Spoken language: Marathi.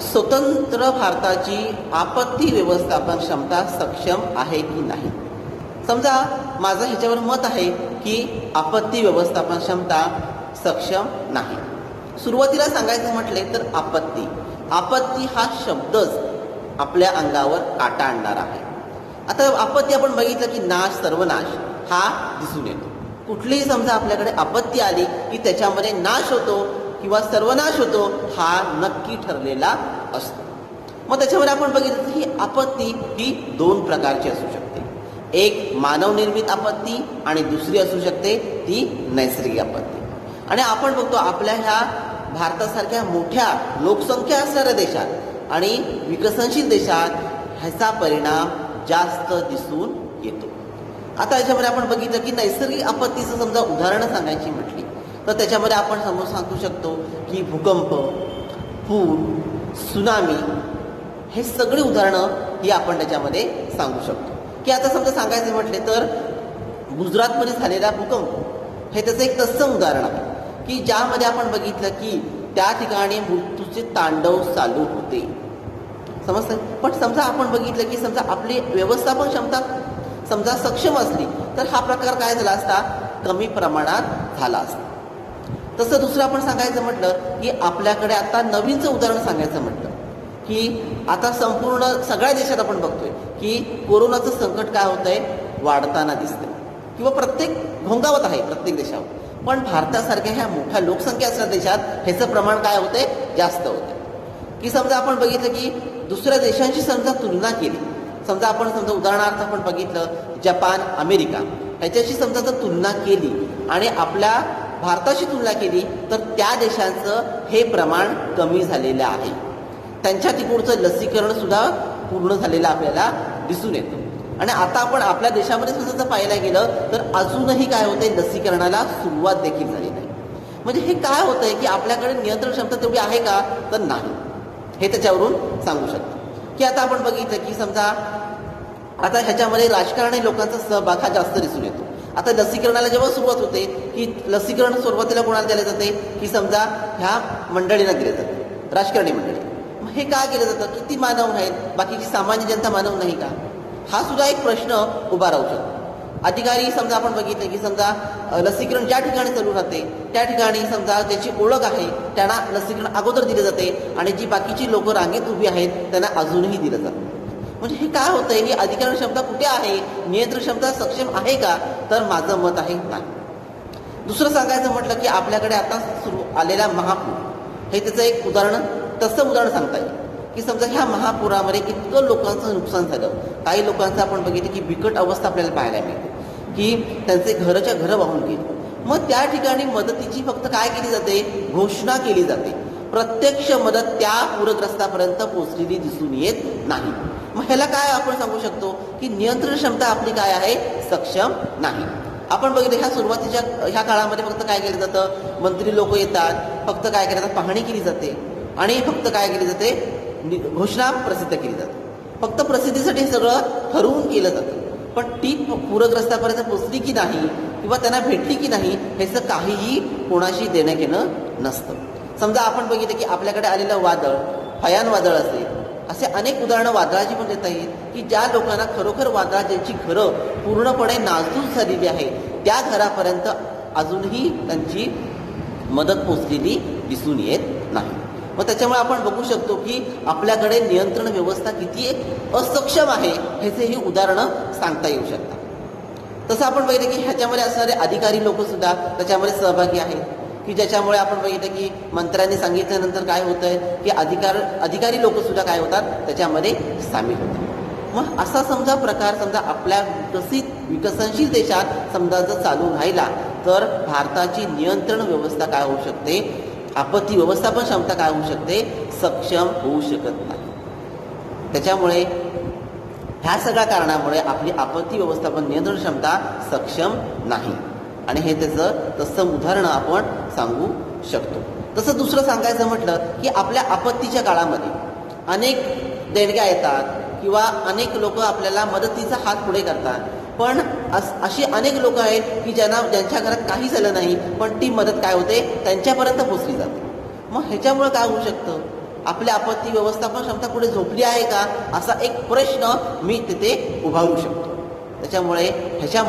स्वतंत्र भारताची आपत्ती व्यवस्थापन क्षमता सक्षम आहे की नाही. समजा माझं ह्याच्यावर मत आहे की आपत्ती व्यवस्थापन क्षमता सक्षम नाही. सुरुवातीला सांगायचं म्हटले तर आपत्ती हा शब्दच आपल्या अंगावर काटा आणणार आहे. आता आपत्ती आपण बघितलं की नाश, सर्वनाश हा दिसून येतो. कुठलीही समजा आपल्याकडे आपत्ती आली की त्याच्यामध्ये नाश होतो किंवा सर्वनाश होतो हा नक्की ठरलेला असतो. मग त्याच्यामध्ये आपण बघितलं की ही आपत्ती ही दोन प्रकारची असू शकते. एक मानवनिर्मित आपत्ती आणि दुसरी असू शकते ती नैसर्गिक आपत्ती. आणि आपण बघतो आपल्या ह्या भारतासारख्या मोठ्या लोकसंख्या असणाऱ्या देशात आणि विकसनशील देशात ह्याचा परिणाम जास्त दिसून येतो. आता याच्यामध्ये आपण बघितलं की नैसर्गिक आपत्तीचं समजा उदाहरणं सांगायची म्हटली तर त्याच्यामध्ये आपण समोर सांगू शकतो की भूकंप, पूर, सुनामी हे सगळी उदाहरणं ही आपण त्याच्यामध्ये सांगू शकतो. की आता समजा सांगायचे म्हटले तर गुजरातमध्ये झालेला भूकंप हे त्याचं एक तत्सम उदाहरण आहे की ज्यामध्ये आपण बघितलं की त्या ठिकाणी मृत्यूचे तांडव चालू होते. समजतं. पण समजा आपण बघितलं की समजा आपली व्यवस्थापन क्षमता समजा सक्षम असली तर हा प्रकार काय झाला असता, कमी प्रमाणात झाला असता. तसं दुसरं आपण सांगायचं म्हटलं की आपल्याकडे आता नवीनचं उदाहरण सांगायचं म्हटलं की आता संपूर्ण सगळ्या देशात आपण बघतोय की कोरोनाचं संकट काय होतंय, वाढताना दिसतंय किंवा प्रत्येक घोंगावत आहे प्रत्येक देशावर. पण भारतासारख्या ह्या मोठ्या लोकसंख्या असणाऱ्या देशात ह्याचं प्रमाण काय होतंय, जास्त होतंय. की समजा आपण बघितलं की दुसऱ्या देशांची समजा तुलना केली, समजा आपण समजा उदाहरणार्थ आपण बघितलं जपान, अमेरिका ह्याच्याशी समजा जर तुलना केली आणि आपल्या भारताशी तुलना केली तर त्या देशांचं हे प्रमाण कमी झालेलं आहे. त्यांच्या तिकडचं लसीकरण सुद्धा पूर्ण झालेलं आपल्याला दिसून येतं. आणि आता आपण आपल्या देशामध्ये सुद्धा जर पाहायला गेलं तर अजूनही काय होतंय, लसीकरणाला सुरुवात देखील झाली नाही. म्हणजे हे काय होतंय की आपल्याकडे नियंत्रण क्षमता तेवढी आहे का, तर नाही. हे त्याच्यावरून सांगू शकतो. की आता आपण बघितलं की समजा आता ह्याच्यामध्ये राजकारणी लोकांचा सहभाग हा जास्त दिसून येतो. आता लसीकरणाला जेव्हा सुरुवात होते की लसीकरण सुरुवातीला कोणाला दिले जाते की समजा ह्या मंडळींना दिले जाते, राजकारणी मंडळी. मग हे का केलं जातं, किती मानव आहेत, बाकीची सामान्य जनता मानव नाही का, हा सुद्धा एक प्रश्न उभा राहू शकतो. अधिकारी समजा आपण बघितले की समजा लसीकरण ज्या ठिकाणी चालू राहते त्या ठिकाणी समजा ज्याची ओळख आहे त्यांना लसीकरण अगोदर दिले जाते आणि जी बाकीची लोक रांगेत उभी आहेत त्यांना अजूनही दिलं जातं. म्हणजे हे काय होतंय, ही अधिकार क्षमता कुठे आहे, नियंत्रण क्षमता सक्षम आहे का, तर माझं मत आहे नाही. दुसरं सांगायचं म्हटलं की आपल्याकडे आता सुरू आलेला महापूर हे त्याचं एक उदाहरण, तसं उदाहरण सांगता येईल की समजा ह्या महापुरामध्ये इतकं लोकांचं नुकसान झालं. काही लोकांचं आपण बघितलं की बिकट अवस्था आपल्याला पाहायला मिळते की त्यांचे घरच्या घरं वाहून गेले. मग त्या ठिकाणी मदतीची फक्त काय केली जाते, घोषणा केली जाते. प्रत्यक्ष मदत त्या पूरग्रस्तापर्यंत पोहोचलेली दिसून येत नाही. मग ह्याला काय आपण सांगू शकतो की नियंत्रण क्षमता आपली काय आहे, सक्षम नाही. आपण बघितलं ह्या सुरुवातीच्या ह्या काळामध्ये फक्त काय केलं जातं, मंत्री लोक येतात, फक्त काय केलं जातं, पाहणी केली जाते आणि फक्त काय केली जाते, घोषणा प्रसिद्ध केली जाते. फक्त प्रसिद्धीसाठी सगळं ठरवून केलं जातं. पण ती पूरग्रस्तापर्यंत पोचली की नाही किंवा त्यांना भेटली की नाही ह्याचं काहीही कोणाशी देणं घेणं नसतं. समजा आपण बघितलं की आपल्याकडे आलेलं वादळ, फयान वादळ असेल, असे अनेक उदाहरणं वादळाची पण देता येईल की ज्या लोकांना खरोखर वादळात ज्यांची घरं पूर्णपणे नासधूस झालेली आहे त्या घरापर्यंत अजूनही त्यांची मदत पोचलेली दिसून येत नाही. मग त्याच्यामुळे आपण बघू शकतो की आपल्याकडे नियंत्रण व्यवस्था किती असक्षम आहे ह्याचेही उदाहरणं सांगता येऊ शकतात. तसं आपण बघितलं की ह्याच्यामध्ये असणारे अधिकारी लोक सुद्धा त्याच्यामध्ये सहभागी आहेत की ज्याच्यामुळे आपण बघितलं की मंत्र्यांनी सांगितल्यानंतर काय होतंय की अधिकारी लोक सुद्धा काय होतात त्याच्यामध्ये सामील होतात. मग असा समजा प्रकार समजा आपल्या विकसनशील देशात समजा जर चालू राहिला तर भारताची नियंत्रण व्यवस्था काय होऊ शकते, आपत्ती व्यवस्थापन क्षमता काय होऊ शकते, सक्षम होऊ शकत नाही. त्याच्यामुळे ह्या सगळ्या कारणामुळे आपली आपत्ती व्यवस्थापन नियंत्रण क्षमता सक्षम नाही आणि हे त्याचं तसं उदाहरणं आपण सांगू शकतो. तसं दुसरं सांगायचं म्हटलं की आपल्या आपत्तीच्या काळामध्ये अनेक देणग्या येतात किंवा अनेक लोक आपल्याला मदतीचा हात पुढे करतात. पण अशी अनेक लोक आहेत की ज्यांच्या घरात काही झालं नाही पण ती मदत काय होते त्यांच्यापर्यंत पोचली जाते. मग ह्याच्यामुळं काय होऊ शकतं आपल्या आपत्ती व्यवस्थापन क्षमता पुढे झोपली आहे का, असा एक प्रश्न मी तिथे उभारू शकतो. त्याच्यामुळे ह्याच्या